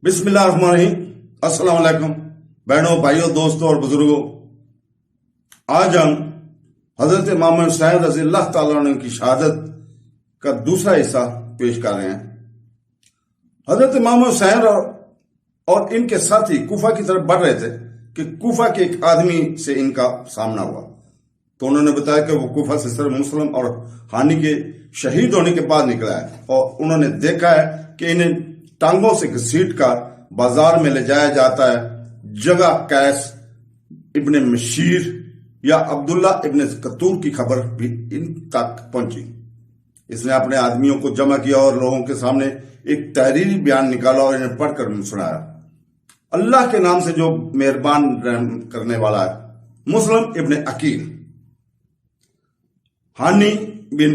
बिस्मिल्लाहिर्रहमानिर्रहीम। अस्सलाम वालेकुम बहनों, भाइयों, दोस्तों और बुजुर्गों। आज हम हजरत इमाम हुसैन रज़ी अल्लाह ताला अन्हु की शहादत का दूसरा हिस्सा पेश कर रहे हैं। हजरत इमाम हुसैन और इनके साथी कूफा की तरफ बढ़ रहे थे कि कूफा के एक आदमी से इनका सामना हुआ। तो उन्होंने बताया कि वो कूफा से सिर्फ मुस्लिम और हानि के शहीद होने के बाद निकला है और उन्होंने देखा है कि इन्हें टांगों से घसीट कर बाजार में ले जाया जाता है। जगह कैस इब्ने मशीर या अब्दुल्ला इब्ने कतूर की खबर भी इन तक पहुंची। इसने अपने आदमियों को जमा किया और लोगों के सामने एक तहरीरी बयान निकाला और इन्हें पढ़कर सुनाया। अल्लाह के नाम से जो मेहरबान रहम करने वाला है। मुस्लिम इब्ने अकील, हानी बिन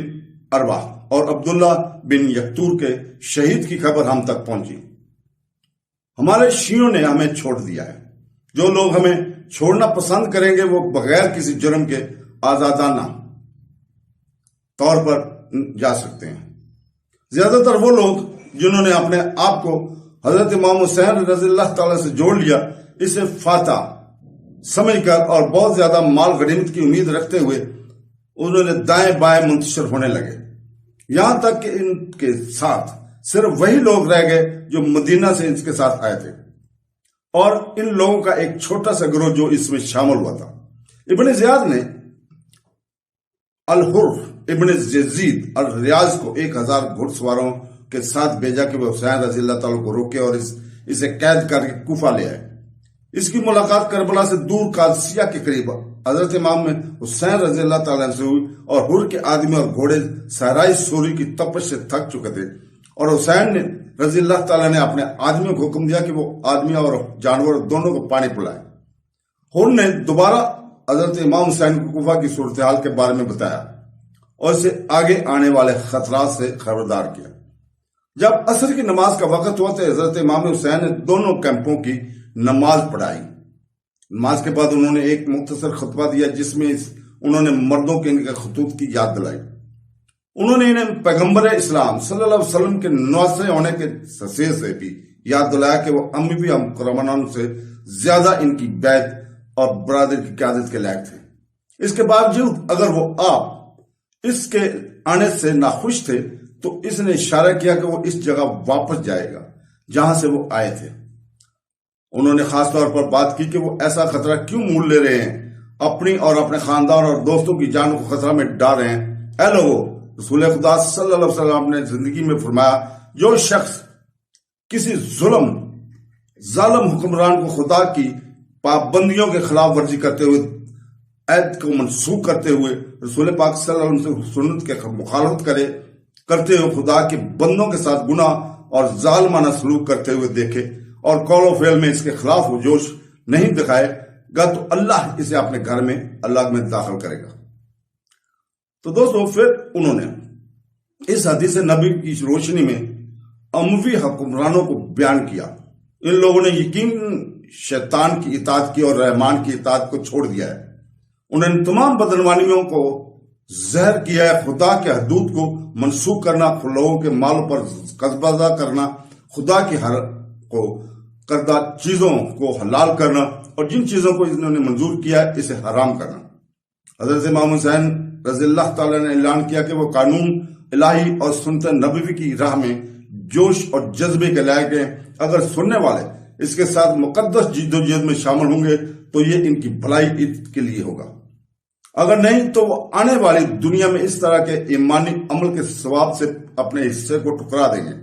अरवा और अब्दुल्ला बिन यकतूर के शहीद की खबर हम तक पहुंची। हमारे शियों ने हमें छोड़ दिया है। जो लोग हमें छोड़ना पसंद करेंगे वो बगैर किसी जुर्म के आजादाना तौर पर जा सकते हैं। ज्यादातर वो लोग जिन्होंने अपने आप को हजरत इमाम हुसैन रज़ी अल्लाह ताला से जोड़ लिया, इसे फाता समझकर और बहुत ज्यादा माल गनीमत की उम्मीद रखते हुए उन्होंने दाएं बाएं मुंतशिर होने लगे। यहां तक कि इनके साथ सिर्फ वही लोग रह गए जो मदीना से इसके साथ आए थे और इन लोगों का एक छोटा सा गिरोह जो इसमें शामिल हुआ था। इब्ने जियाद ने अल-हुर इब्ने यजीद अल रियाज को 1000 घुड़सवारों के साथ भेजा कि वह हुसैन रज़ी अल्लाह ताला को रोके और इसे कैद करके कूफा ले आए। इसकी मुलाकात करबला से दूर कादसिया के करीब हजरत इमाम में हुसैन रज़ी अल्लाह ताला से हुई और हुर के आदमी और घोड़े सहराई सूरी की तपश से थक चुके थे और हुसैन ने रज़ी अल्लाह ताला ने अपने आदमियों को हुक्म दिया कि वो आदमी और जानवर दोनों को पानी पिलाए। हुर ने दोबारा हजरत इमाम हुसैन को कूफा की सूरत हाल के बारे में बताया और इसे आगे आने वाले खतरात से खबरदार किया। जब असर की नमाज का वक्त हुआ तो हजरत इमाम हुसैन ने दोनों कैंपों की नमाज पढ़ाई। नमाज के बाद उन्होंने एक मुख्तसर खुतबा दिया जिसमें उन्होंने मर्दों के इनके खतूत की याद दिलाई। उन्होंने इन्हें पैगंबर इस्लाम सल्लल्लाहु अलैहि वसल्लम के नवासे होने के ससे से भी याद दिलाया कि वो अम्मी भी हम कुरबान से ज्यादा इनकी बैत और बरादरी की क़यादत के लायक थे। इसके बावजूद अगर वो आप इसके आने से नाखुश थे तो इसने इशारा किया कि वो इस जगह वापस जाएगा जहां से वो आए थे। उन्होंने खास तौर पर बात की कि वो ऐसा खतरा क्यों मोल ले रहे हैं, अपनी और अपने खानदान और दोस्तों की जान को खतरा में डाल रहे हैं। ऐ लोगों, रसूल खुदा सल्लल्लाहु अलैहि वसल्लम ने जिंदगी में फरमाया, जो शख्स किसी जालिम हुक्मरान को खुदा की पाबंदियों के खिलाफ वर्जी करते हुए ऐद को मनसूख करते हुए रसूल पाक सल्लल्लाहु अलैहि वसल्लम से सुन्नत के मुखालफत करते हुए खुदा के बंदों के साथ गुनाह और जालिमाना सलूक करते हुए देखे और कौलो फेल में इसके खिलाफ जोश नहीं दिखाएगा तो अल्लाह इसे अपने घर में अल्लाह में दाखिल करेगा। तो दोस्तों, फिर उन्होंने इस हदीस नबी की रोशनी में अमवी हुक्मरानों को बयान किया। इन लोगों ने यकीन शैतान की इताअत की और रहमान की इताअत को छोड़ दिया है। उन्होंने तमाम बदनवानियों को जहर किया है। खुदा के हदूद को मनसूख करना, लोगों के मालों पर कस्बा करना, खुदा की हर को करदा चीजों को हलाल करना और जिन चीजों को इन्होंने मंजूर किया है इसे हराम करना। हजरत इमाम हुसैन रज़ी अल्लाह ताला ने ऐलान किया कि वो कानून इलाही और सुन्नत नबवी की राह में जोश और जज्बे के लायक हैं। अगर सुनने वाले इसके साथ मुकद्दस जिद्दोजहद में शामिल होंगे तो ये इनकी भलाई के लिए होगा, अगर नहीं तो वो आने वाली दुनिया में इस तरह के ईमानी अमल के सवाब से अपने हिस्से को ठुकरा देंगे।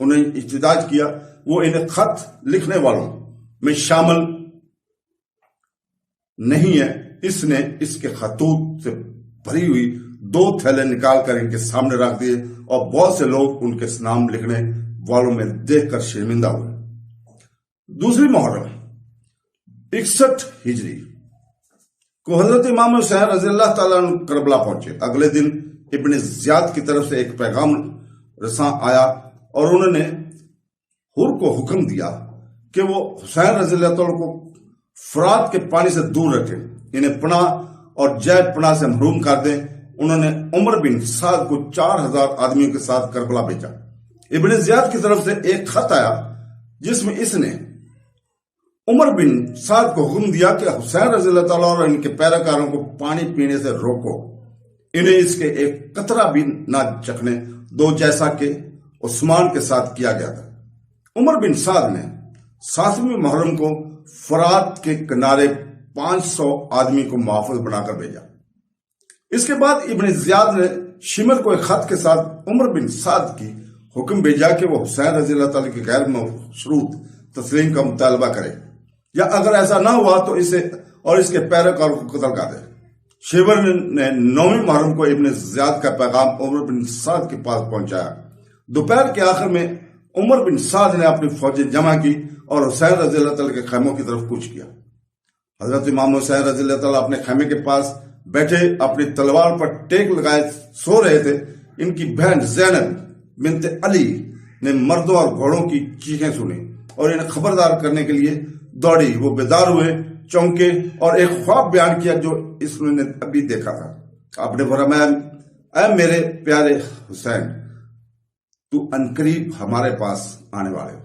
उन्हें इhtजाज किया वो इन्हें खत लिखने वालों में शामिल नहीं है। इसने इसके खतूत से भरी हुई 2 थैले निकालकर इनके सामने रख दिए और बहुत से लोग उनके नाम लिखने वालों में देखकर शर्मिंदा हुए। दूसरी मुहर्रम 61 हिजरी को हजरत इमाम हुसैन रज़ी अल्लाह ताला अन्हु करबला पहुंचे। अगले दिन इब्ने जियाद की तरफ से एक पैगाम रसां आया और उन्होंने हुर को हुक्म दिया कि वो हुसैन रज़ी अल्लाह ताला को फरात के पानी से दूर रखें, इन्हें पनाह और जय पनाह से महरूम कर दें। उन्होंने उमर बिन साद को 4000 आदमियों के साथ करबला भेजा। इब्ने जियाद की तरफ से एक खत आया जिसमें इसने उमर बिन साद को हुक्म दिया कि हुसैन रज़ी अल्लाह ताला और इनके पैरोकारों को पानी पीने से रोको, इन्हें इसके एक कतरा भी ना चखने दो, जैसा कि उस्मान के साथ किया गया था। उमर बिन साद ने 7वीं मुहर्रम को फरात के किनारे 500 आदमी को महफूज बनाकर भेजा। इसके बाद इब्न जियाद ने शिमर को एक खत के साथ उमर बिन साद की हुक्म भेजा कि वो हुसैन रज़ी अल्लाह ताला की गैर मशरूत तस्लीम का मुतालबा करे, या अगर ऐसा ना हुआ तो इसे और इसके पैरोकारों को कत्ल कर दे। शिमर ने 9वीं मुहर्रम को इब्न जियाद का पैगाम उमर बिन साद के पास पहुंचाया। दोपहर के आखिर में उमर बिन साद ने अपनी फौजें जमा की और हुसैन रज़ी अल्लाह ताला के खैमों की तरफ कूच किया। हजरत इमाम हुसैन रज़ी अल्लाह ताला अपने खैमे के पास बैठे अपनी तलवार पर टेक लगाए सो रहे थे। इनकी बहन ज़ैनब बिनते अली ने मर्दों और घोड़ों की चीखें सुनी और इन्हें खबरदार करने के लिए दौड़ी। वो बेदार हुए, चौंके और एक ख्वाब बयान किया जो इसने अभी देखा था। आपने फरमाया, ऐ मेरे प्यारे हुसैन, तू अनकरीब हमारे पास आने वाले हो।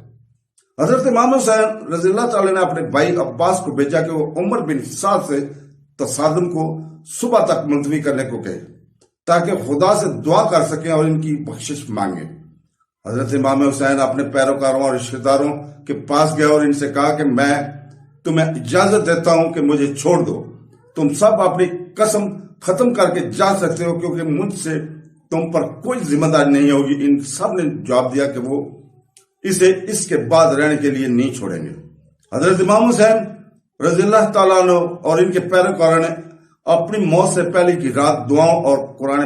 हजरत इमाम हुसैन रज़ी अल्लाह ताला ने अपने भाई अब्बास को भेजा कि वो उमर बिन साद से तसादुम को सुबह तक मुलतवी करने को कहे, ताकि खुदा से दुआ कर सकें और इनकी बख्शिश मांगे। हजरत इमाम हुसैन अपने पैरोकारों और रिश्तेदारों के पास गया और इनसे कहा कि मैं तुम्हें इजाजत देता हूं कि मुझे छोड़ दो। तुम सब अपनी कसम खत्म करके जा सकते हो, क्योंकि मुझसे तुम पर कोई जिम्मेदारी नहीं होगी। इन सब ने जवाब दिया कि वो इसे इसके बाद रहने के लिए नहीं छोड़ेंगे। हजरत इमाम हुसैन रज़ी अल्लाह ताला अन्हु और इनके पैरोकारों ने अपनी मौत से पहले की रात दुआओं और कुरान